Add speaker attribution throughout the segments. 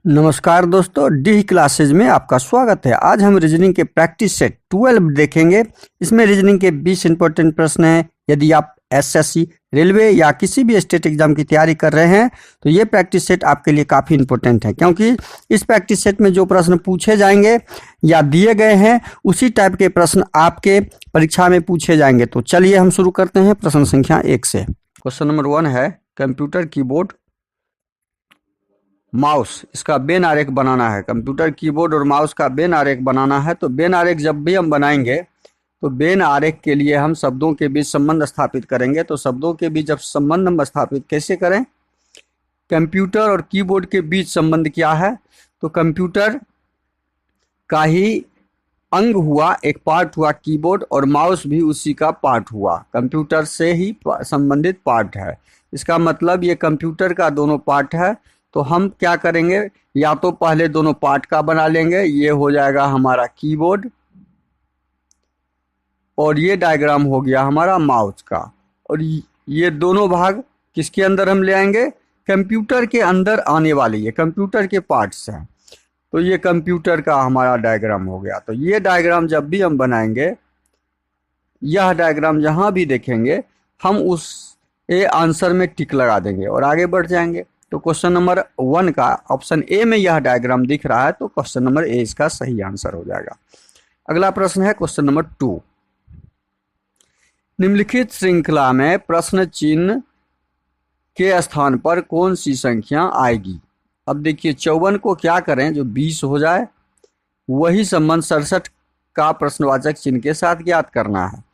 Speaker 1: नमस्कार दोस्तों, D classes में आपका स्वागत है। आज हम रीजनिंग के प्रैक्टिस सेट 12 देखेंगे। इसमें रीजनिंग के 20 इंपॉर्टेंट प्रश्न हैं। यदि आप एसएससी, रेलवे या किसी भी स्टेट एग्जाम की तैयारी कर रहे हैं तो ये प्रैक्टिस सेट आपके लिए काफ़ी इंपॉर्टेंट है, क्योंकि इस प्रैक्टिस सेट में जो प्रश्न पूछे जाएंगे या दिए गए हैं उसी टाइप के प्रश्न आपके परीक्षा में पूछे जाएंगे। तो चलिए हम शुरू करते हैं प्रश्न संख्या 1 से। क्वेश्चन नंबर 1 है कंप्यूटर कीबोर्ड माउस, इसका बेन आरेख बनाना है। कंप्यूटर कीबोर्ड और माउस का बेन आरेख बनाना है। तो बेन आरेख जब भी हम बनाएंगे तो बेन आरेख के लिए हम शब्दों के बीच संबंध स्थापित करेंगे। तो शब्दों के बीच जब संबंध हम स्थापित कैसे करें? कंप्यूटर और कीबोर्ड के बीच संबंध क्या है? तो कंप्यूटर का ही अंग हुआ, एक पार्ट हुआ कीबोर्ड, और माउस भी उसी का पार्ट हुआ, कंप्यूटर से ही संबंधित पार्ट है। इसका मतलब ये कंप्यूटर का दोनों पार्ट है। तो हम क्या करेंगे, या तो पहले दोनों पार्ट का बना लेंगे, ये हो जाएगा हमारा कीबोर्ड और ये डायग्राम हो गया हमारा माउस का, और ये दोनों भाग किसके अंदर हम ले आएंगे? कंप्यूटर के अंदर आने वाली, ये कंप्यूटर के पार्ट्स हैं। तो ये कंप्यूटर का हमारा डायग्राम हो गया। तो ये डायग्राम जब भी हम बनाएंगे, यह डायग्राम जहां भी देखेंगे हम उस आंसर में टिक लगा देंगे और आगे बढ़ जाएंगे। तो क्वेश्चन नंबर 1 का ऑप्शन ए में यह डायग्राम दिख रहा है, तो क्वेश्चन नंबर ए इसका सही आंसर हो जाएगा। अगला प्रश्न है क्वेश्चन नंबर 2। निम्नलिखित श्रृंखला में प्रश्न चिन्ह के स्थान पर कौन सी संख्या आएगी? अब देखिए 54 को क्या करें, जो 20 हो जाए, वही संबंध 67 का प्रश्नवाचक चिन्ह के साथ ज्ञात करना है।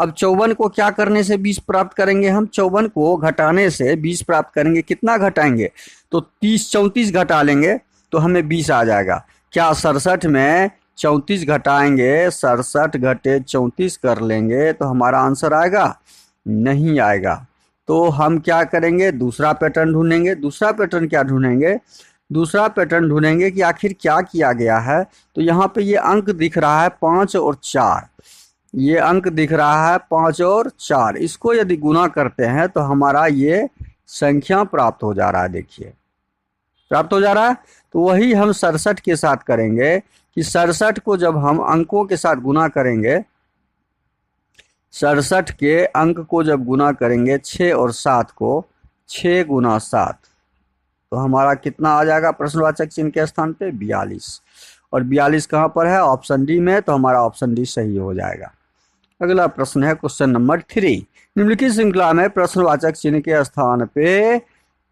Speaker 1: अब 54 को क्या करने से 20 प्राप्त करेंगे? हम 54 को घटाने से 20 प्राप्त करेंगे। कितना घटाएंगे? तो 34 घटा लेंगे तो हमें 20 आ जाएगा। क्या 67 में 34 घटाएंगे, 67 घटे 34 कर लेंगे तो हमारा आंसर आएगा? नहीं आएगा। तो हम क्या करेंगे, दूसरा पैटर्न ढूंढेंगे। दूसरा पैटर्न क्या ढूंढेंगे? दूसरा पैटर्न ढूंढेंगे कि आखिर क्या किया गया है। तो यहाँ पे ये अंक दिख रहा है 5 और 4, ये अंक दिख रहा है 5 और 4। इसको यदि गुना करते हैं तो हमारा ये संख्या प्राप्त हो जा रहा है। देखिए प्राप्त हो जा रहा है। तो वही हम 67 के साथ करेंगे कि 67 को जब हम अंकों के साथ गुना करेंगे, 67 के अंक को जब गुना करेंगे 6 और 7 को, 6 गुना 7, तो हमारा कितना आ जाएगा प्रश्नवाचक चिन्ह के स्थान पे? 42। और 42 कहाँ पर है? ऑप्शन डी में। तो हमारा ऑप्शन डी सही हो जाएगा। अगला प्रश्न है क्वेश्चन नंबर 3। निम्नलिखित श्रृंखला में प्रश्नवाचक चिन्ह के स्थान पे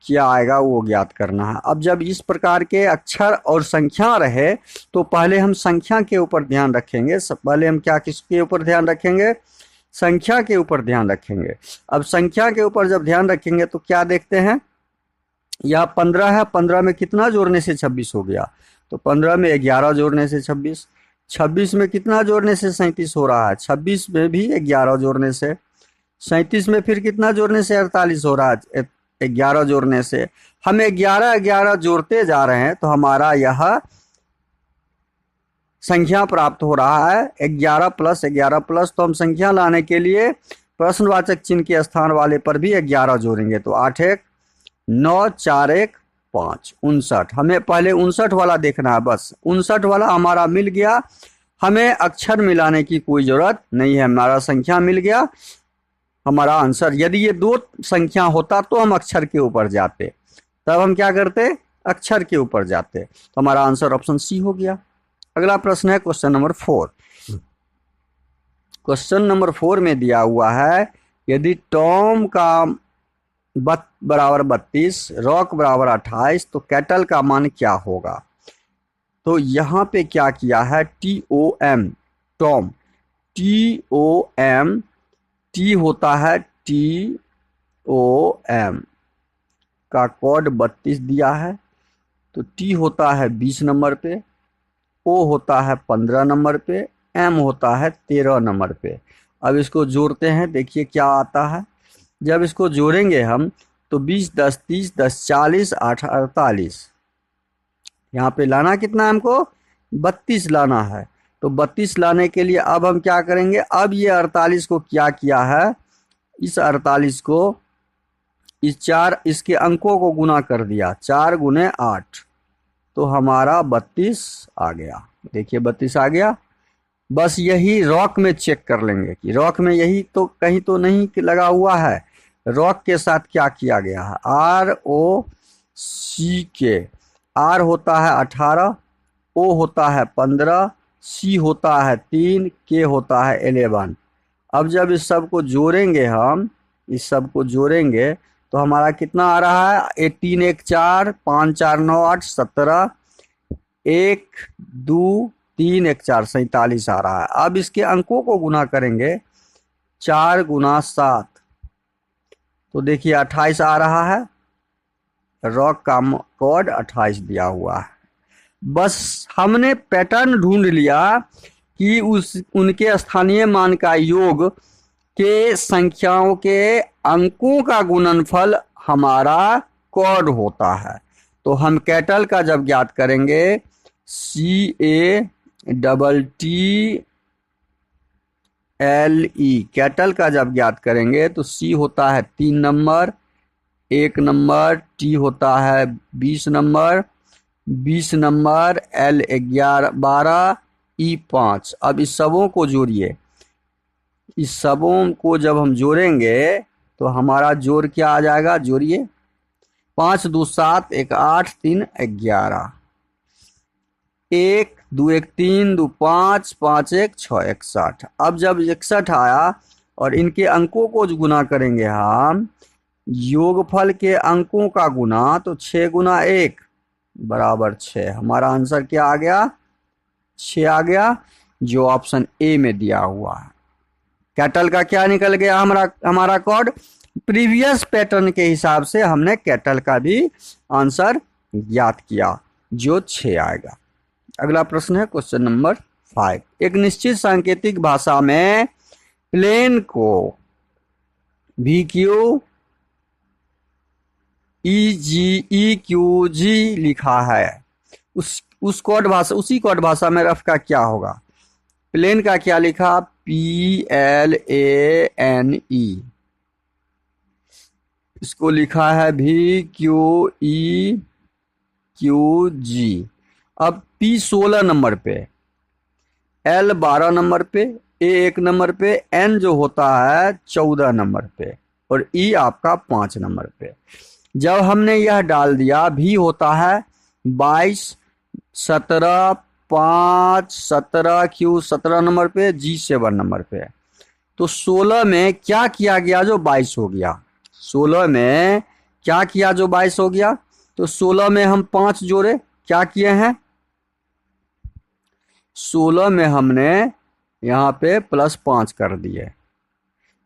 Speaker 1: क्या आएगा वो ज्ञात करना है। अब जब इस प्रकार के अक्षर और संख्या रहे तो पहले हम संख्या के ऊपर ध्यान रखेंगे। पहले हम क्या, किसके ऊपर ध्यान रखेंगे? संख्या के ऊपर ध्यान रखेंगे। अब संख्या के ऊपर जब ध्यान रखेंगे तो क्या देखते हैं, यह 15 है, 15 में कितना जोड़ने से 26 हो गया? तो 15 में 11 जोड़ने से 26, 26 में कितना जोड़ने से 37 हो रहा है? 26 में भी 11 जोड़ने से, 37 में फिर कितना जोड़ने से 48 हो रहा है? 11 जोड़ने से। हम 11 जोड़ते जा रहे हैं तो हमारा यह संख्या प्राप्त हो रहा है 11 प्लस 11 प्लस। तो हम संख्या लाने के लिए प्रश्नवाचक चिन्ह के स्थान वाले पर भी 11 जोड़ेंगे। तो 8 1 9 4 1 5 59। हमें पहले 59 वाला देखना है, बस 59 वाला हमारा मिल गया। हमें अक्षर मिलाने की कोई जरूरत नहीं है, हमारा संख्या मिल गया, हमारा आंसर। यदि ये 2 संख्या होता तो हम अक्षर के ऊपर जाते, तब हम क्या करते? अक्षर के ऊपर जाते। तो हमारा आंसर ऑप्शन सी हो गया। अगला प्रश्न है क्वेश्चन नंबर 4। क्वेश्चन नंबर 4 में दिया हुआ है, यदि टॉम का बराबर 32, रॉक बराबर 28, तो कैटल का मान क्या होगा? तो यहाँ पे क्या किया है, TOM, टॉम, TOM, T होता है TOM का कोड 32 दिया है। तो T होता है 20 नंबर पे, O होता है 15 नंबर पे, M होता है 13 नंबर पे। अब इसको जोड़ते हैं, देखिए क्या आता है। जब इसको जोड़ेंगे हम तो 20 10 30 10 40 8 48, यहाँ पे लाना कितना है हमको? 32 लाना है। तो 32 लाने के लिए अब हम क्या करेंगे, अब ये 48 को क्या किया है, इस 48 को इस 4 इसके अंकों को गुना कर दिया, 4 गुने 8, तो हमारा 32 आ गया। देखिए 32 आ गया। बस यही रॉक में चेक कर लेंगे कि रॉक में यही तो कहीं तो नहीं कि लगा हुआ है। रॉक के साथ क्या किया गया है, ROCK। R होता है 18, O होता है 15, C होता है 3, K होता है 11। अब जब इस सब को जोड़ेंगे, हम इस सब को जोड़ेंगे तो हमारा कितना आ रहा है, 18 1 4 5 4 9 8 17, 1 2 3 1 4 47 आ रहा है। अब इसके अंकों को गुना करेंगे, 4 गुना 7, तो देखिए 28 आ रहा है। रॉक का कोड 28 दिया हुआ है। बस हमने पैटर्न ढूंढ लिया कि उनके स्थानीय मान का योग के संख्याओं के अंकों का गुणनफल हमारा कोड होता है। तो हम कैटल का जब ज्ञात करेंगे, CATTLE, कैटल का जब ज्ञात करेंगे तो C होता है 3 नंबर, 1 नंबर, T होता है 20 नंबर, 20 नंबर, L 11 12, E 5। अब इस सबों को जोड़िए। इस सबों को जब हम जोड़ेंगे तो हमारा जोड़ क्या आ जाएगा, जोड़िए। 5 2 7, 1 8, 3 11, 1 2 1 3 2 5 5 1 6 61। अब जब 61 आया और इनके अंकों को गुना करेंगे हम, योगफल के अंकों का गुना, तो 6 गुना 1 बराबर 6। हमारा आंसर क्या आ गया, 6 आ गया, जो ऑप्शन ए में दिया हुआ है। कैटल का क्या निकल गया, हमारा कोड। प्रीवियस पैटर्न के हिसाब से हमने कैटल का भी आंसर ज्ञात किया, जो 6 आएगा। अगला प्रश्न है क्वेश्चन नंबर 5। एक निश्चित सांकेतिक भाषा में प्लेन को VQ EQG लिखा है। उसी कोड भाषा में रफ का क्या होगा। प्लेन का क्या लिखा, PLANE, इसको लिखा है VQEQG। अब P 16 नंबर पे, L 12 नंबर पे, A 1 नंबर पे, N जो होता है 14 नंबर पे, और E आपका 5 नंबर पे। जब हमने यह डाल दिया, V होता है 22, 17 5 17, Q 17 नंबर पे, G 7 नंबर पे। तो 16 में क्या किया गया जो 22 हो गया, 16 में क्या किया जो 22 हो गया। तो 16 में हम 5 जोड़े, क्या किए हैं, 16 में हमने यहाँ पे +5 कर दिए,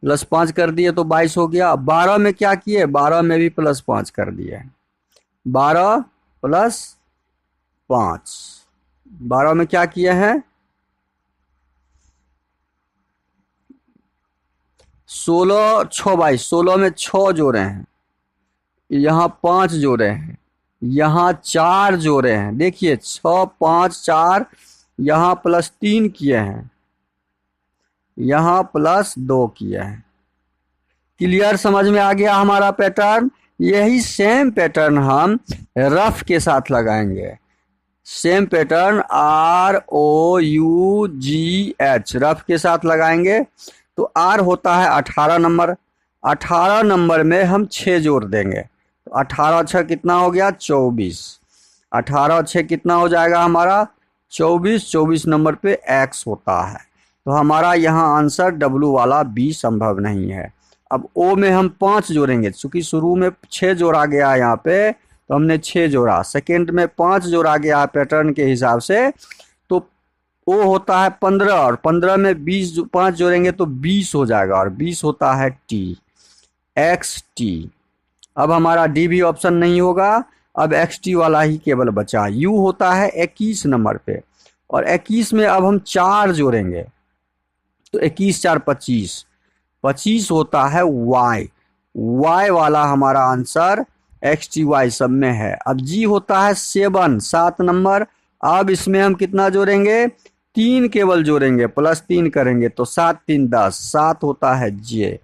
Speaker 1: +5 कर दिए तो 22 हो गया। 12 में क्या किए, 12 में भी +5 कर दिए, 12 + 5, 12 में क्या किए हैं, 16 6 22, 16 में 6 जोड़े हैं, यहाँ 5 जोड़े हैं, यहाँ 4 जोड़े हैं। देखिए 6 5 4, यहाँ +3 किए हैं, यहाँ +2 किए हैं। क्लियर, समझ में आ गया हमारा पैटर्न। यही सेम पैटर्न हम रफ के साथ लगाएंगे। सेम पैटर्न ROUGH रफ के साथ लगाएंगे। तो R होता है 18 नंबर, 18 नंबर में हम 6 जोड़ देंगे, तो 18 6 कितना हो गया, 24। 18 6 कितना हो जाएगा हमारा, 24। 24 नंबर पे X होता है। तो हमारा यहाँ आंसर W वाला B संभव नहीं है। अब O में हम 5 जोड़ेंगे, चूंकि शुरू में 6 जोड़ा गया है यहाँ पे, तो हमने 6 जोड़ा। सेकेंड में 5 जोड़ा गया है पैटर्न के हिसाब से, तो O होता है 15, और 15 में 5 जोड़ेंगे तो 20 हो जाएगा, और 20 होता है T, XT। अब हमारा D भी ऑप्शन नहीं होगा, अब XT वाला ही केवल बचा। U होता है 21 नंबर पे, और 21 में अब हम 4 जोड़ेंगे, तो 21 4 25, 25 होता है Y वाला हमारा आंसर XTY सब में है। अब G होता है 7 नंबर। अब इसमें हम कितना जोड़ेंगे, 3 केवल जोड़ेंगे, +3 करेंगे तो 7 3 10, 7 होता है J।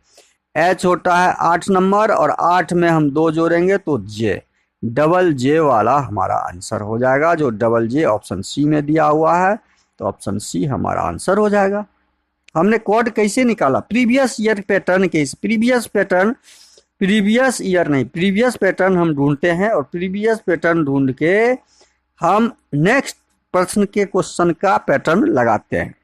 Speaker 1: H होता है 8 नंबर, और 8 में हम 2 जोड़ेंगे तो J। डबल जे वाला हमारा आंसर हो जाएगा। जो डबल जे ऑप्शन सी में दिया हुआ है, तो ऑप्शन सी हमारा आंसर हो जाएगा। हमने कोड कैसे निकाला? प्रीवियस ईयर पैटर्न के, प्रीवियस ईयर नहीं, प्रीवियस पैटर्न हम ढूंढते हैं और प्रीवियस पैटर्न ढूंढ के हम नेक्स्ट प्रश्न के क्वेश्चन का पैटर्न लगाते हैं।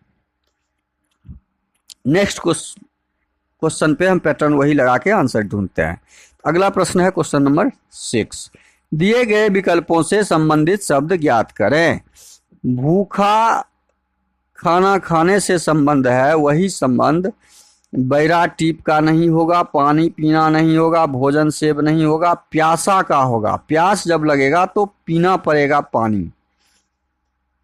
Speaker 1: नेक्स्ट क्वेश्चन पे हम पैटर्न वही लगा के आंसर ढूंढते हैं। अगला प्रश्न है क्वेश्चन नंबर 6। दिए गए विकल्पों से संबंधित शब्द ज्ञात करें। भूखा खाना खाने से संबंध है, वही संबंध बैरा टीप का नहीं होगा, पानी पीना नहीं होगा, भोजन सेव नहीं होगा, प्यासा का होगा। प्यास जब लगेगा तो पीना पड़ेगा पानी।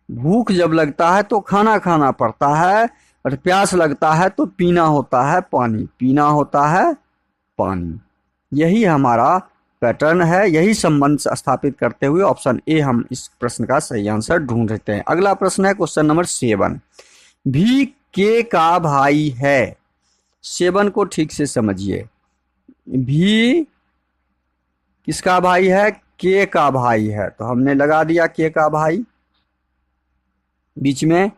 Speaker 1: भूख जब लगता है तो खाना खाना पड़ता है, और प्यास लगता है तो पीना होता है पानी, पीना होता है पानी। यही हमारा पैटर्न है। यही संबंध स्थापित करते हुए ऑप्शन ए हम इस प्रश्न का सही आंसर ढूंढ रहे हैं। अगला प्रश्न है क्वेश्चन नंबर 7। भी के का भाई है। 7 को ठीक से समझिए। भी किसका भाई है? के का भाई है। तो हमने लगा दिया के का भाई बीच में।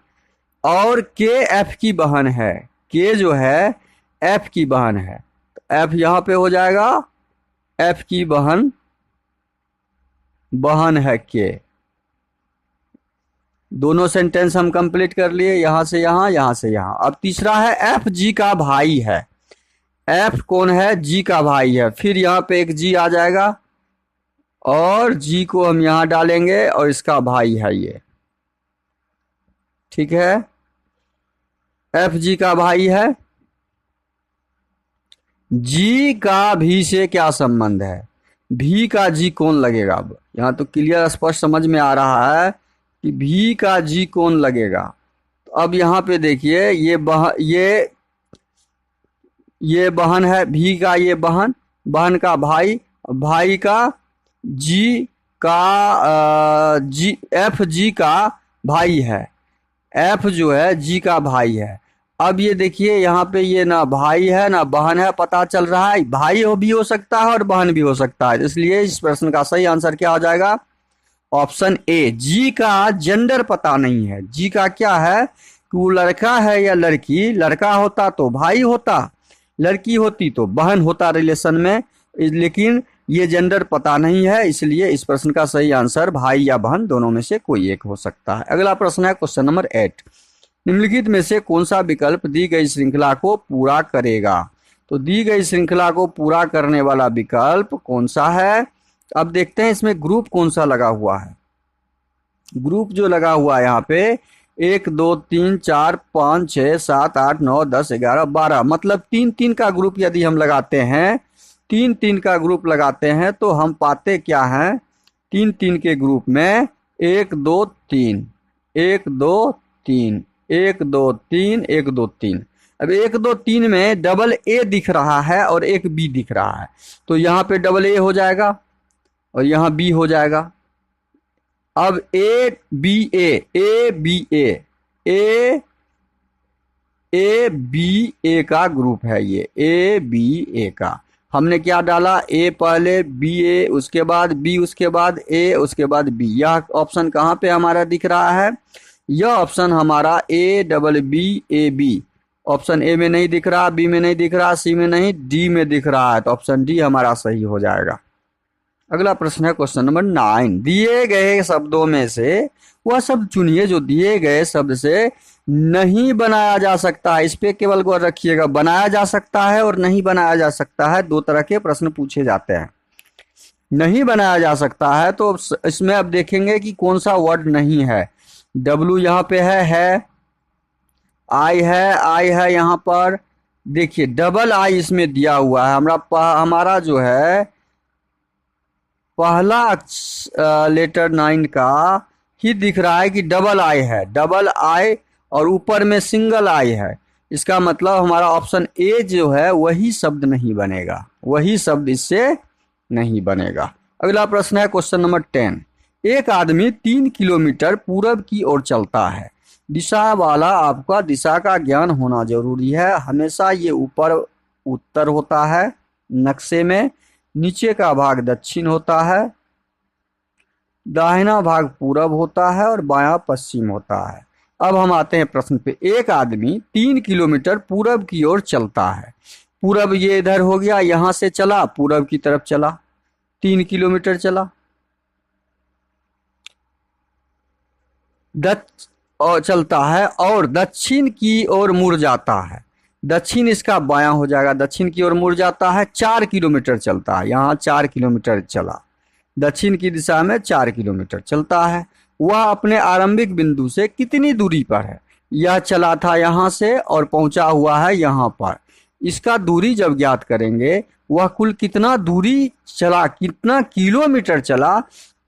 Speaker 1: और के एफ की बहन है। के जो है एफ की बहन है, तो एफ यहां पे हो जाएगा, एफ की बहन है के। दोनों सेंटेंस हम कंप्लीट कर लिए, यहां से यहां, यहां से यहां। अब तीसरा है एफ जी का भाई है। एफ कौन है? जी का भाई है। फिर यहां पे एक जी आ जाएगा और जी को हम यहां डालेंगे और इसका भाई है ये। ठीक है, एफ जी का भाई है। जी का भी से क्या संबंध है? भी का जी कौन लगेगा? अब यहां तो क्लियर स्पष्ट समझ में आ रहा है कि भी का जी कौन लगेगा। तो अब यहां पे देखिए, ये बहन है, भी का ये बहन, बहन का भाई, भाई का जी का जी, एफ जी का भाई है। एफ जो है जी का भाई है। अब ये देखिए यहाँ पे ये ना भाई है ना बहन है, पता चल रहा है भाई भी हो सकता है और बहन भी हो सकता है। इसलिए इस प्रश्न का सही आंसर क्या हो जाएगा? Option A. जी का जेंडर पता नहीं है। जी का क्या है कि वो लड़का है या लड़की। लड़का होता तो भाई होता, लड़की होती तो बहन होता रिलेशन में, लेकिन ये जेंडर पता नहीं है, इसलिए इस प्रश्न का सही आंसर भाई या बहन दोनों में से कोई एक हो सकता है। अगला प्रश्न है क्वेश्चन नंबर 8। निम्नलिखित में से कौन सा विकल्प दी गई श्रृंखला को पूरा करेगा? तो दी गई श्रृंखला को पूरा करने वाला विकल्प कौन सा है? अब देखते हैं इसमें ग्रुप कौन सा लगा हुआ है। ग्रुप जो लगा हुआ है यहाँ पे 1 2 3 4 5 6 7 8 9 10 11 12, मतलब 3-3 का ग्रुप यदि हम लगाते हैं, 3-3 का ग्रुप लगाते हैं तो हम पाते क्या हैं? 3-3 के ग्रुप में 1 2 3 1 2 3 1 2 3 1 2 3। अब 1 2 3 में डबल ए दिख रहा है और एक बी दिख रहा है, तो यहाँ पे डबल ए हो जाएगा और यहाँ बी हो जाएगा। अब ए बी ए बी ए का ग्रुप है ये, ए बी ए का। हमने क्या डाला? ए पहले, बी ए, उसके बाद बी, उसके बाद ए, उसके बाद बी। यह ऑप्शन कहाँ पे हमारा दिख रहा है? यह ऑप्शन हमारा A double B A B. Option A में नहीं दिख रहा, बी में नहीं दिख रहा, सी में नहीं, डी में दिख रहा है, तो ऑप्शन डी हमारा सही हो जाएगा। अगला प्रश्न है क्वेश्चन नंबर 9। दिए गए शब्दों में से वह शब्द चुनिए जो दिए गए शब्द से नहीं बनाया जा सकता है। इस पे केवल गौर रखिएगा, बनाया जा सकता है और नहीं बनाया जा सकता है, दो तरह के प्रश्न पूछे जाते हैं। नहीं बनाया जा सकता है तो इसमें अब देखेंगे कि कौन सा वर्ड नहीं है। डब्लू यहाँ पे है, आई है यहाँ पर। देखिए डबल आई इसमें दिया हुआ है। हमारा जो है पहला लेटर 9 का ही दिख रहा है कि डबल आई है, डबल आई और ऊपर में सिंगल आई है। इसका मतलब हमारा ऑप्शन ए जो है वही शब्द नहीं बनेगा, वही शब्द इससे नहीं बनेगा। अगला प्रश्न है क्वेश्चन नंबर 10। एक आदमी 3 किलोमीटर पूरब की ओर चलता है। दिशा वाला आपका दिशा का ज्ञान होना जरूरी है। हमेशा ये ऊपर उत्तर होता है नक्शे में, नीचे का भाग दक्षिण होता है दाहिना भाग पूरब होता है और बायां पश्चिम होता है। अब हम आते हैं प्रश्न पे। एक आदमी 3 किलोमीटर पूरब की ओर चलता है। पूरब ये इधर हो गया, यहां से चला पूरब की तरफ चला, 3 किलोमीटर चला। और चलता है और दक्षिण की ओर मुड़ जाता है। दक्षिण इसका बायां हो जाएगा, दक्षिण की ओर मुड़ जाता है। 4 किलोमीटर चलता है, यहाँ 4 किलोमीटर चला, दक्षिण की दिशा में 4 किलोमीटर चलता है। वह अपने आरंभिक बिंदु से कितनी दूरी पर है? यह चला था यहाँ से और पहुंचा हुआ है यहाँ पर। इसका दूरी जब ज्ञात करेंगे, वह कुल कितना दूरी चला, कितना किलोमीटर चला,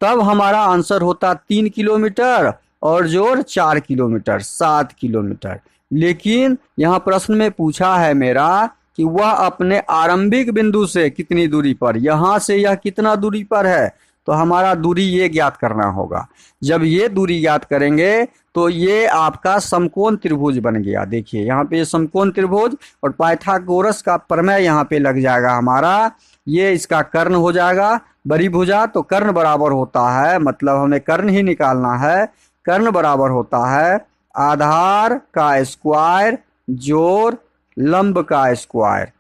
Speaker 1: तब हमारा आंसर होता 3 किलोमीटर और जोड़ 4 किलोमीटर, 7 किलोमीटर। लेकिन यहाँ प्रश्न में पूछा है मेरा कि वह अपने आरंभिक बिंदु से कितनी दूरी पर, यहाँ से यह कितना दूरी पर है, तो हमारा दूरी ये ज्ञात करना होगा। जब ये दूरी ज्ञात करेंगे तो ये आपका समकोण त्रिभुज बन गया। देखिए यहाँ पे समकोण त्रिभुज और पाइथागोरस का प्रमेय यहाँ पे लग जाएगा हमारा। ये इसका कर्ण हो जाएगा, बड़ी भुजा तो कर्ण बराबर होता है, मतलब हमें कर्ण ही निकालना है। कर्ण बराबर होता है आधार का स्क्वायर जोड़ लंब का स्क्वायर,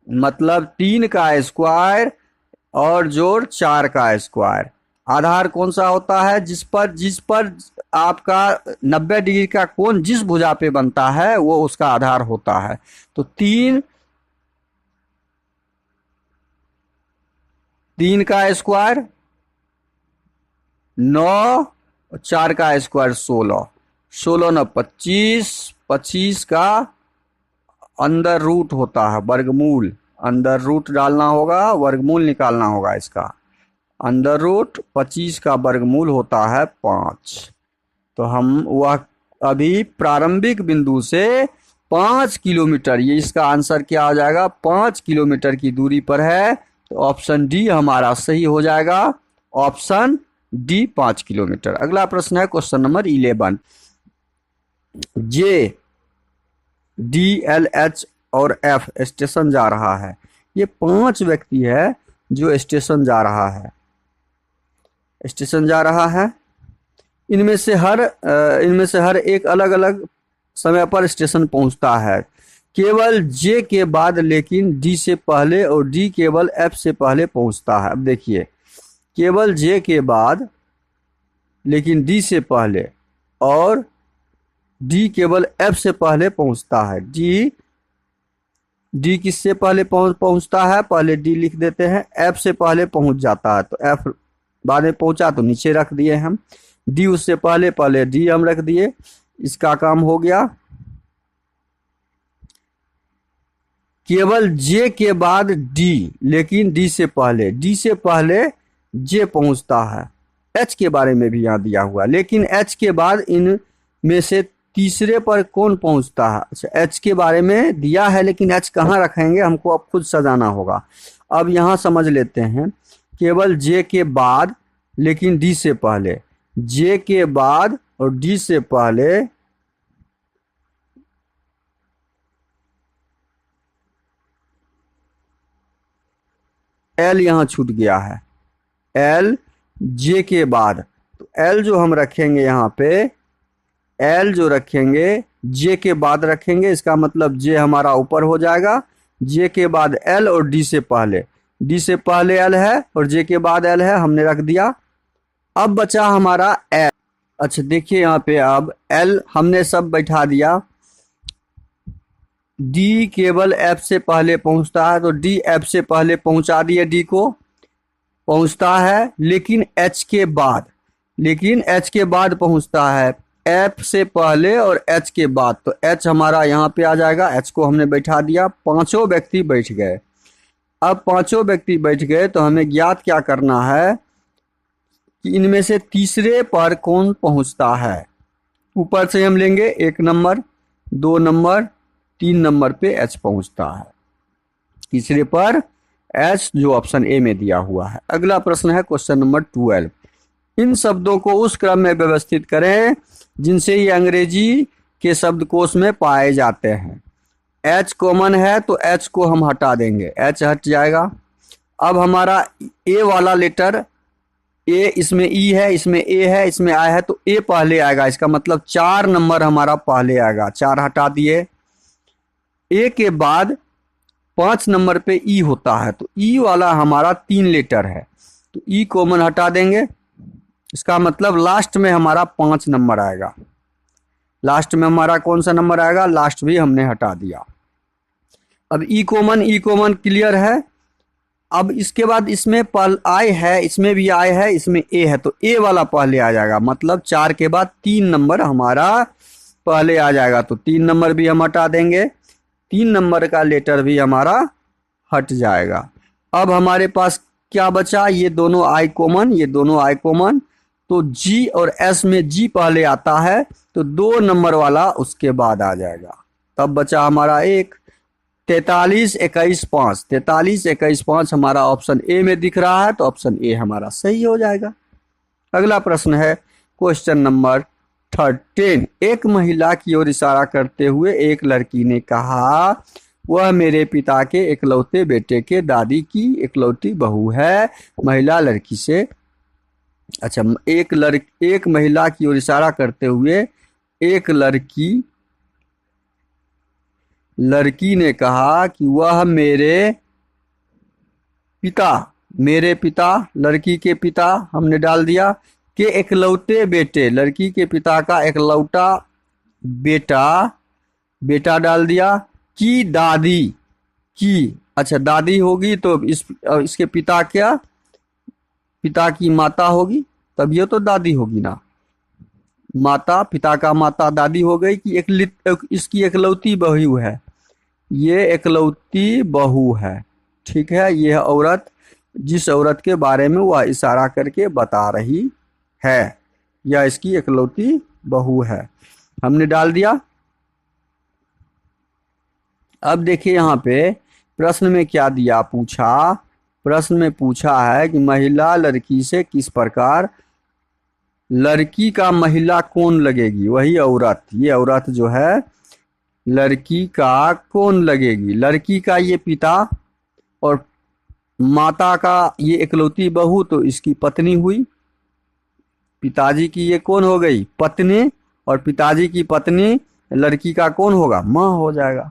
Speaker 1: मतलब 3 का स्क्वायर और जोड़ 4 का स्क्वायर। आधार कौन सा होता है? जिस पर आपका 90 डिग्री का कोण जिस भुजा पे बनता है वो उसका आधार होता है। तो 3 का स्क्वायर 9, 4 का स्क्वायर 16, 16 9 25, 25 का अंदर रूट होता है वर्गमूल, अंदर रूट डालना होगा, वर्गमूल निकालना होगा इसका। अंदर रूट 25 का वर्गमूल होता है 5। तो हम वह अभी प्रारंभिक बिंदु से 5 किलोमीटर, ये इसका आंसर क्या हो जाएगा, 5 किलोमीटर की दूरी पर है। तो ऑप्शन डी हमारा सही हो जाएगा, ऑप्शन डी 5 किलोमीटर। अगला प्रश्न है क्वेश्चन नंबर 11। जे डी एल एच और एफ स्टेशन जा रहा है। ये 5 व्यक्ति है जो स्टेशन जा रहा है, स्टेशन जा रहा है। इनमें से हर एक अलग अलग समय पर स्टेशन पहुंचता है, केवल जे के बाद लेकिन डी से पहले, और डी केवल एफ से पहले पहुंचता है। अब देखिए, केवल जे के बाद लेकिन डी से पहले, और डी केवल एफ से पहले पहुंचता है। डी किससे पहले पहुंचता है? पहले डी लिख देते हैं, एफ से पहले पहुंच जाता है। तो एफ बाद में पहुंचा तो नीचे रख दिए हम, डी उससे पहले डी हम रख दिए, इसका काम हो गया। केवल जे के बाद डी लेकिन डी से पहले जे पहुंचता है। एच के बारे में भी यहां दिया हुआ, लेकिन एच के बाद इन में से तीसरे पर कौन पहुंचता है? अच्छा, एच के बारे में दिया है लेकिन एच कहाँ रखेंगे हमको अब खुद सजाना होगा। अब यहां समझ लेते हैं, केवल जे के बाद लेकिन डी से पहले, जे के बाद और डी से पहले एल यहां छूट गया है, एल जे के बाद। तो एल जो हम रखेंगे यहाँ पे, एल जो रखेंगे जे के बाद रखेंगे, इसका मतलब जे हमारा ऊपर हो जाएगा, जे के बाद एल और डी से पहले एल है और जे के बाद एल है, हमने रख दिया। अब बचा हमारा एल। अच्छा देखिए यहाँ पे, अब एल हमने सब बैठा दिया। डी केवल एफ से पहले पहुंचता है, तो डी एफ से पहले पहुंचा दिए, डी को पहुंचता है, लेकिन एच के बाद पहुंचता है, एफ से पहले और एच के बाद। तो एच हमारा यहाँ पे आ जाएगा, एच को हमने बैठा दिया। 5 व्यक्ति बैठ गए। अब 5 व्यक्ति बैठ गए तो हमें ज्ञात क्या करना है कि इनमें से तीसरे पर कौन पहुंचता है। ऊपर से हम लेंगे 1 नंबर, 2 नंबर, 3 नंबर पे एच पहुंचता है, तीसरे पर एच, जो ऑप्शन ए में दिया हुआ है। अगला प्रश्न है क्वेश्चन नंबर 12। इन शब्दों को उस क्रम में व्यवस्थित करें जिनसे ये अंग्रेजी के शब्दकोश में पाए जाते हैं। एच कॉमन है तो एच को हम हटा देंगे, एच हट जाएगा। अब हमारा ए वाला लेटर, ए, इसमें ई है, इसमें ए है, इसमें आई है, तो ए पहले आएगा। इसका मतलब 4 नंबर हमारा पहले आएगा। 4 हटा दिए। ए के बाद 5 नंबर पे ई होता है, तो ई वाला हमारा 3 लेटर है, तो ई कॉमन हटा देंगे। इसका मतलब लास्ट में हमारा 5 नंबर आएगा। लास्ट में हमारा कौन सा नंबर आएगा? लास्ट भी हमने हटा दिया। अब ई कॉमन क्लियर है। अब इसके बाद इसमें आई है, इसमें भी आई है, इसमें ए है, तो ए वाला पहले आ जाएगा। मतलब 4 के बाद 3 नंबर हमारा पहले आ जाएगा, तो 3 नंबर भी हम हटा देंगे। 3 नंबर का लेटर भी हमारा हट जाएगा। अब हमारे पास क्या बचा? ये दोनों आई कॉमन, ये दोनों आई कॉमन, तो जी और एस में जी पहले आता है, तो 2 नंबर वाला उसके बाद आ जाएगा। तब बचा हमारा एक 43 21 5। 43 21 5 हमारा ऑप्शन ए में दिख रहा है, तो ऑप्शन ए हमारा सही हो जाएगा। अगला प्रश्न है क्वेश्चन नंबर 13। एक महिला की ओर इशारा करते हुए एक लड़की ने कहा, वह मेरे पिता के इकलौते बेटे के दादी की इकलौती बहू है। महिला लड़की से, अच्छा, एक महिला की ओर इशारा करते हुए एक लड़की ने कहा कि वह मेरे पिता, लड़की के पिता हमने डाल दिया, के इकलौते बेटे, लड़की के पिता का इकलौता बेटा डाल दिया, की दादी की, अच्छा दादी होगी तो इसके पिता क्या? पिता की माता होगी, तब ये तो दादी होगी ना। माता, पिता का माता दादी हो गई कि इसकी इकलौती बहू है, ये इकलौती बहू है। ठीक है, यह औरत, जिस औरत के बारे में वह इशारा करके बता रही है, यह इसकी इकलौती बहू है, हमने डाल दिया। अब देखिए यहाँ पे प्रश्न में क्या दिया, प्रश्न में पूछा है कि महिला लड़की से किस प्रकार, लड़की का महिला कौन लगेगी? वही औरत, ये औरत जो है लड़की का कौन लगेगी? लड़की का ये पिता और माता का ये इकलौती बहू, तो इसकी पत्नी हुई। पिताजी की ये कौन हो गई? पत्नी, और पिताजी की पत्नी लड़की का कौन होगा? माँ हो जाएगा,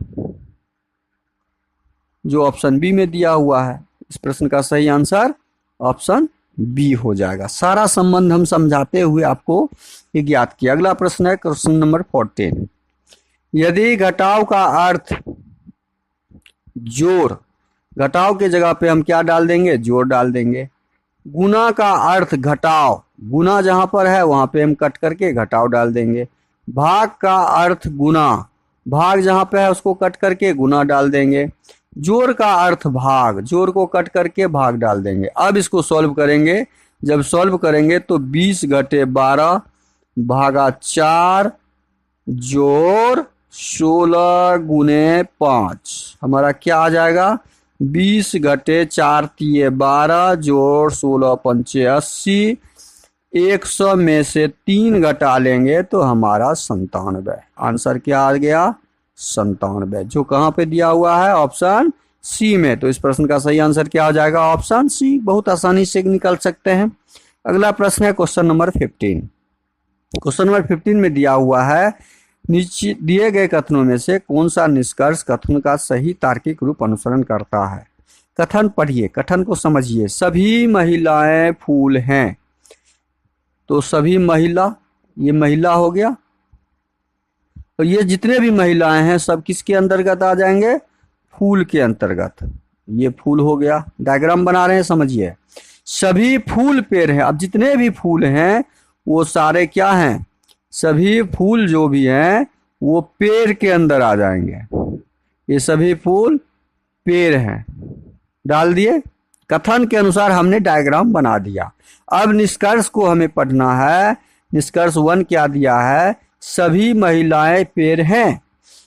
Speaker 1: जो ऑप्शन बी में दिया हुआ है। इस प्रश्न का सही आंसर ऑप्शन बी हो जाएगा। सारा संबंध हम समझाते हुए आपको एक याद किया। अगला प्रश्न है क्वेश्चन नंबर 14। यदि घटाव का अर्थ जोड़, घटाव के जगह पे हम क्या डाल देंगे? जोड़ डाल देंगे। गुना का अर्थ घटाव, गुना जहां पर है वहां पे हम कट करके घटाव डाल देंगे। भाग का अर्थ गुना, भाग जहां पे है उसको कट करके गुना डाल देंगे। जोड़ का अर्थ भाग, जोड़ को कट करके भाग डाल देंगे। अब इसको सॉल्व करेंगे, जब सॉल्व करेंगे तो 20 घटे 12 भागा 4 जोड़ 16 गुने 5, हमारा क्या आ जाएगा? 20 घटे 4 तिये 12 जोड़ 16 पंचे 80। 100 में से 3 घटा लेंगे तो हमारा 97। आंसर क्या आ गया? 97, जो कहाँ पे दिया हुआ है? ऑप्शन सी में। तो इस प्रश्न का सही आंसर क्या हो जाएगा? Option C. बहुत आसानी से निकल सकते हैं। अगला प्रश्न है क्वेश्चन नंबर 15। क्वेश्चन नंबर 15 में दिया हुआ है, नीचे दिए गए कथनों में से कौन सा निष्कर्ष कथन का सही तार्किक रूप अनुसरण करता है? कथन पढ़िए, कथन को समझिए। सभी महिलाएं फूल हैं, तो सभी महिला, ये महिला हो गया, तो ये जितने भी महिलाएं हैं सब किसके अंतर्गत आ जाएंगे? फूल के अंतर्गत। ये फूल हो गया, डायग्राम बना रहे हैं, समझिए। सभी फूल पेड़ हैं, अब जितने भी फूल हैं वो सारे क्या हैं? सभी फूल जो भी हैं वो पेड़ के अंदर आ जाएंगे। ये सभी फूल पेड़ हैं, डाल दिए। कथन के अनुसार हमने डायग्राम बना दिया। अब निष्कर्ष को हमें पढ़ना है। निष्कर्ष 1 क्या दिया है? सभी महिलाएं पेड़ हैं।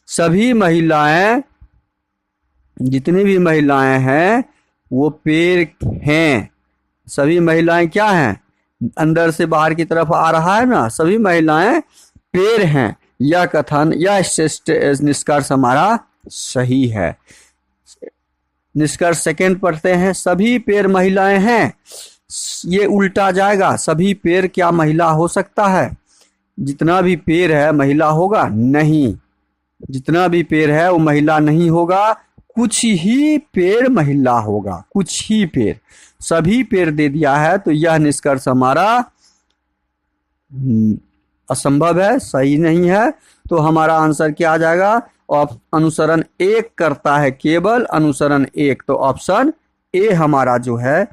Speaker 1: सभी महिलाएं, जितनी भी महिलाएं हैं वो पेड़ हैं। सभी महिलाएं क्या हैं? अंदर से बाहर की तरफ आ रहा है ना, सभी महिलाएं पेड़ हैं। यह कथन, यह निष्कर्ष हमारा सही है। निष्कर्ष 2 पढ़ते हैं। सभी पेड़ महिलाएं हैं। ये उल्टा जाएगा, सभी पेड़ क्या महिला हो सकता है? जितना भी पेड़ है महिला होगा? नहीं, जितना भी पेड़ है वो महिला नहीं होगा, कुछ ही पेड़ महिला होगा, कुछ ही पेड़। सभी पेड़ दे दिया है तो यह निष्कर्ष हमारा असंभव है, सही नहीं है। तो हमारा आंसर क्या आ जाएगा? अनुसरण एक करता है, केवल अनुसरण एक। तो ऑप्शन ए हमारा जो है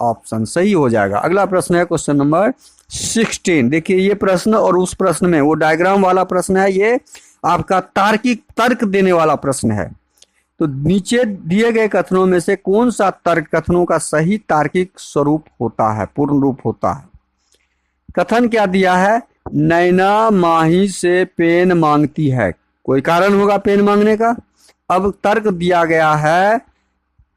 Speaker 1: ऑप्शन सही हो जाएगा। अगला प्रश्न है क्वेश्चन नंबर 16। देखिए ये प्रश्न और उस प्रश्न में, वो डायग्राम वाला प्रश्न है, ये आपका तार्किक तर्क देने वाला प्रश्न है। तो नीचे दिए गए कथनों में से कौन सा तर्क कथनों का सही तार्किक स्वरूप होता है, पूर्ण रूप होता है? कथन क्या दिया है? नैना माही से पेन मांगती है। कोई कारण होगा पेन मांगने का। अब तर्क दिया गया है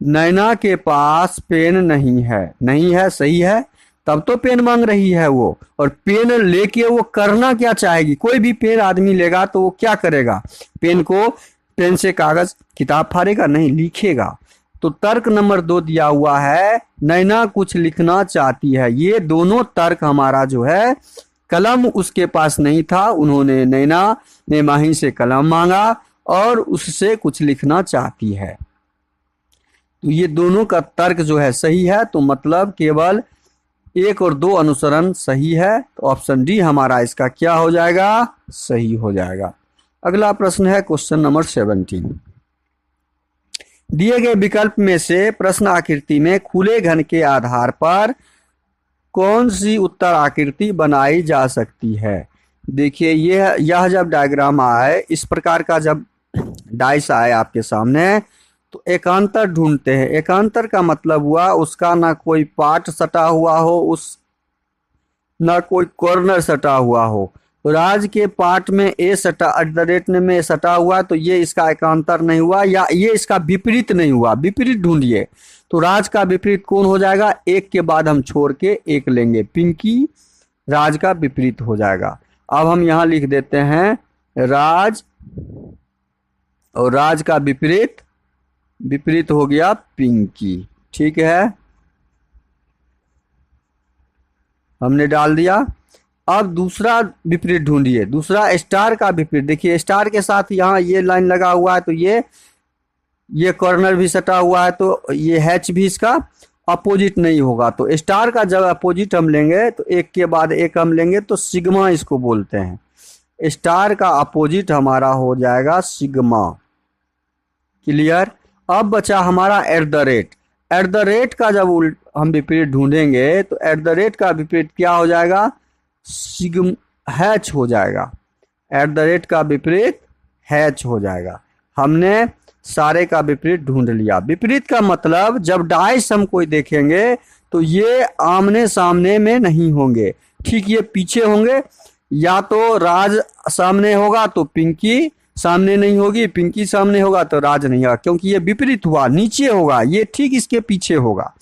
Speaker 1: नैना के पास पेन नहीं है। नहीं है, सही है, तब तो पेन मांग रही है वो। और पेन लेके वो करना क्या चाहेगी? कोई भी पेन आदमी लेगा तो वो क्या करेगा? पेन से कागज किताब फाड़ेगा? नहीं, लिखेगा। तो तर्क नंबर 2 दिया हुआ है नैना कुछ लिखना चाहती है। ये दोनों तर्क हमारा जो है, कलम उसके पास नहीं था, उन्होंने, नैना ने माही से कलम मांगा और उससे कुछ लिखना चाहती है। तो ये दोनों का तर्क जो है सही है। तो मतलब केवल 1 और 2 अनुसरण सही है। तो ऑप्शन डी हमारा इसका क्या हो जाएगा? सही हो जाएगा। अगला प्रश्न है क्वेश्चन नंबर 17। दिए गए विकल्प में से प्रश्न आकृति में खुले घन के आधार पर कौन सी उत्तर आकृति बनाई जा सकती है? देखिए यह जब डायग्राम आए, इस प्रकार का जब डाइस आए आपके सामने, तो एकांतर ढूंढते हैं। एकांतर का मतलब हुआ उसका ना कोई पार्ट सटा हुआ हो, ना कोई कॉर्नर सटा हुआ हो। तो राज के पार्ट में ए सटा में सटा हुआ, तो ये इसका एकांतर नहीं हुआ, या ये इसका विपरीत नहीं हुआ। विपरीत ढूंढिए। तो राज का विपरीत कौन हो जाएगा? एक के बाद हम छोड़ के एक लेंगे, पिंकी राज का विपरीत हो जाएगा। अब हम यहां लिख देते हैं राज, और राज का विपरीत हो गया पिंकी। ठीक है, हमने डाल दिया। अब दूसरा विपरीत ढूंढिए, दूसरा स्टार का विपरीत। देखिए स्टार के साथ यहाँ ये लाइन लगा हुआ है, तो ये कॉर्नर भी सटा हुआ है, तो ये हैच भी इसका अपोजिट नहीं होगा। तो स्टार का जब अपोजिट हम लेंगे तो एक के बाद एक हम लेंगे, तो सिग्मा इसको बोलते हैं। स्टार का अपोजिट हमारा हो जाएगा सिग्मा। क्लियर? अब बचा हमारा एट द रेट का जब हम विपरीत ढूंढेंगे तो एट द रेट का विपरीत क्या हो जाएगा? हैच हो जाएगा। एट द रेट का विपरीत हैच हो जाएगा। हमने सारे का विपरीत ढूंढ लिया। विपरीत का मतलब जब डाइस हम कोई देखेंगे तो ये आमने सामने में नहीं होंगे, ठीक ये पीछे होंगे। या तो राज सामने होगा तो पिंकी सामने नहीं होगी, पिंकी सामने होगा तो राज नहीं होगा, क्योंकि ये विपरीत हुआ, नीचे होगा, ये ठीक इसके पीछे होगा।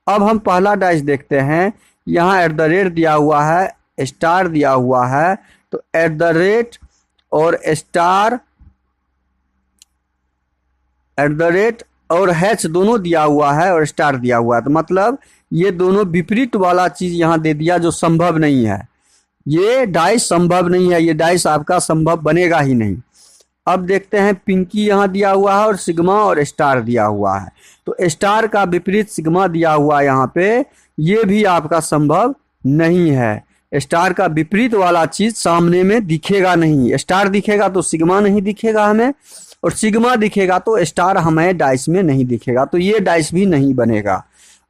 Speaker 1: अब हम पहला डाइस देखते हैं। यहाँ एट द रेट दिया हुआ है, स्टार दिया हुआ है, तो एट द रेट और स्टार, एट द रेट और हैच दोनों दिया हुआ है और स्टार दिया हुआ है। तो मतलब ये दोनों विपरीत वाला चीज यहाँ दे दिया, जो संभव नहीं है। ये डाइस संभव नहीं है, ये डाइस आपका संभव बनेगा ही नहीं। अब देखते हैं पिंकी यहाँ दिया हुआ है और सिग्मा और स्टार दिया हुआ है, तो स्टार का विपरीत सिग्मा दिया हुआ है यहाँ पे, ये भी आपका संभव नहीं है। स्टार का विपरीत वाला चीज सामने में दिखेगा नहीं। स्टार दिखेगा तो सिग्मा नहीं दिखेगा हमें, और सिग्मा दिखेगा तो स्टार हमें डाइस में नहीं दिखेगा, तो ये डाइस भी नहीं बनेगा।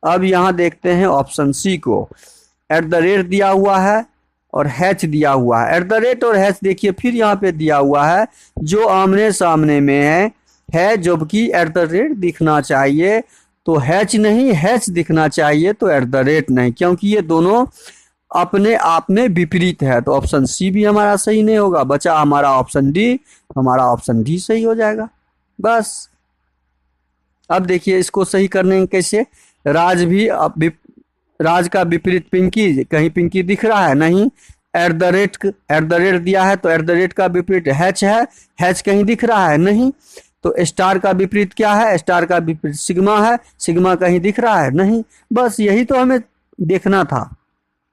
Speaker 1: अब यहाँ देखते हैं ऑप्शन सी को। एट द रेट दिया हुआ है और हैच दिया हुआ है। एट द रेट और हैच देखिए फिर यहाँ पे दिया हुआ है, जो आमने सामने में है, जबकि एट द रेट दिखना चाहिए, तो हैच नहीं, हैच दिखना चाहिए, तो एट द रेट नहीं, क्योंकि ये दोनों अपने आप में विपरीत है। तो ऑप्शन सी भी हमारा सही नहीं होगा। बचा हमारा ऑप्शन डी, हमारा ऑप्शन डी सही हो जाएगा। बस अब देखिए इसको सही करने में कैसे। राज का विपरीत पिंकी, कहीं पिंकी दिख रहा है? नहीं। एट द रेट दिया है, तो एट द रेट का विपरीत हैच है, हैच कहीं दिख रहा है? नहीं। तो स्टार का विपरीत क्या है? स्टार का विपरीत सिग्मा है, सिग्मा कहीं दिख रहा है? नहीं। बस यही तो हमें देखना था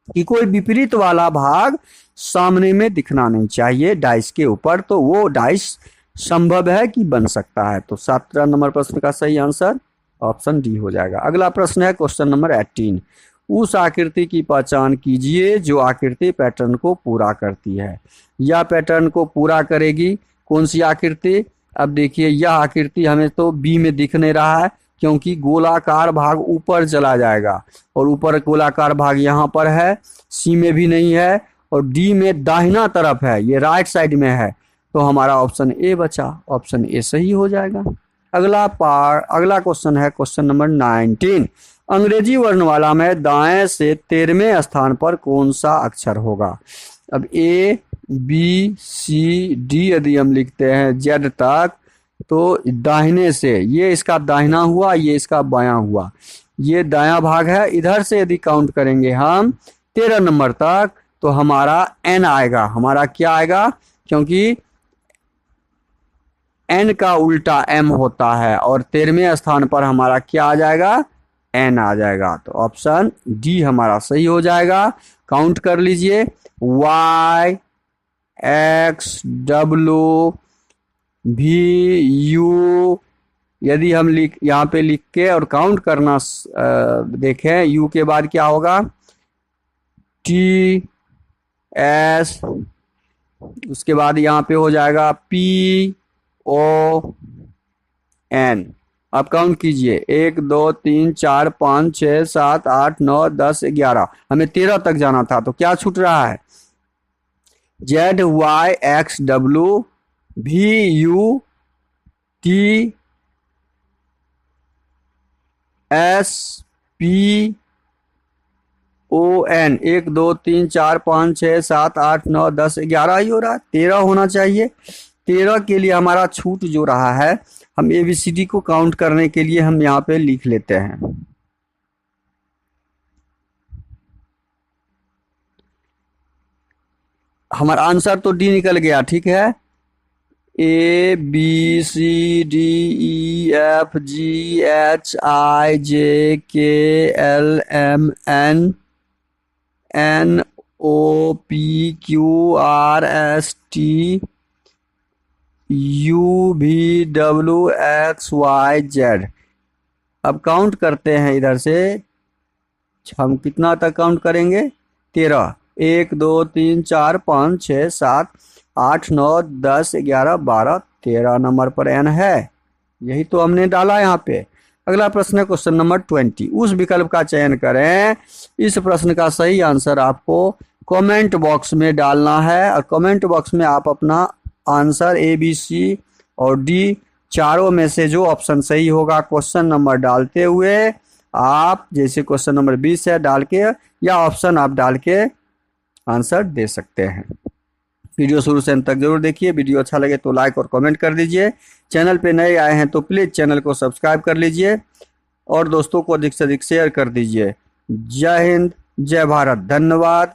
Speaker 1: कि कोई विपरीत वाला भाग सामने में दिखना नहीं चाहिए डाइस के ऊपर, तो वो डाइस संभव है कि बन सकता है। तो 17 नंबर प्रश्न का सही आंसर ऑप्शन डी हो जाएगा। अगला प्रश्न है क्वेश्चन नंबर 18। उस आकृति की पहचान कीजिए जो आकृति पैटर्न को पूरा करती है। यह पैटर्न को पूरा करेगी कौन सी आकृति? अब देखिए यह आकृति हमें तो बी में दिख नहीं रहा है क्योंकि गोलाकार भाग ऊपर चला जाएगा और ऊपर गोलाकार भाग यहाँ पर है, सी में भी नहीं है और डी में दाहिना तरफ है, ये राइट साइड में है, तो हमारा ऑप्शन ए बचा, ऑप्शन ए सही हो जाएगा। अगला क्वेश्चन है क्वेश्चन नंबर 19। अंग्रेजी वर्णमाला में दाएं से 13वें स्थान पर कौन सा अक्षर होगा? अब ए बी सी डी यदि हम लिखते हैं जेड तक, तो दाहिने से ये इसका दाहिना हुआ, ये इसका बायां हुआ, ये दायां भाग है। इधर से यदि काउंट करेंगे हम 13 नंबर तक तो हमारा एन आएगा। हमारा क्या आएगा? क्योंकि एन का उल्टा एम होता है और 13वें स्थान पर हमारा क्या आ जाएगा? एन आ जाएगा। तो ऑप्शन डी हमारा सही हो जाएगा। काउंट कर लीजिए, Y X W V you, यदि हम यहाँ पे लिख के और काउंट करना देखें, यू के बाद क्या होगा? टी एस, उसके बाद यहाँ पे हो जाएगा पी ओ एन। आप काउंट कीजिए, 1 2 3 4 5 6 7 8 9 10 11, हमें 13 तक जाना था, तो क्या छूट रहा है? Z Y X W V U T S P O N. 1 2 3 4 5 6 7 8 9 10 11 ही हो रहा है, 13 होना चाहिए। 13 के लिए हमारा छूट जो रहा है, हम ABCD को काउंट करने के लिए हम यहाँ पे लिख लेते हैं। हमारा आंसर तो डी निकल गया, ठीक है। A B C D E F G H I J K L M N N O P Q R S T U V W X Y Z। अब काउंट करते हैं, इधर से हम कितना तक काउंट करेंगे? 13। 1 2 3 4 5 6 7 8 9 10 11 12 13 नंबर पर एन है, यही तो हमने डाला यहाँ पे। अगला प्रश्न है क्वेश्चन नंबर 20। उस विकल्प का चयन करें। इस प्रश्न का सही आंसर आपको कमेंट बॉक्स में डालना है और कमेंट बॉक्स में आप अपना आंसर ए बी सी और डी चारों में से जो ऑप्शन सही होगा क्वेश्चन नंबर डालते हुए आप, जैसे क्वेश्चन नंबर 20 है, डाल के या ऑप्शन आप डाल के आंसर दे सकते हैं। वीडियो शुरू से अंत तक जरूर देखिए। वीडियो अच्छा लगे तो लाइक और कमेंट कर दीजिए। चैनल पे नए आए हैं तो प्लीज़ चैनल को सब्सक्राइब कर लीजिए और दोस्तों को अधिक से अधिक शेयर कर दीजिए। जय हिंद, जय भारत, धन्यवाद।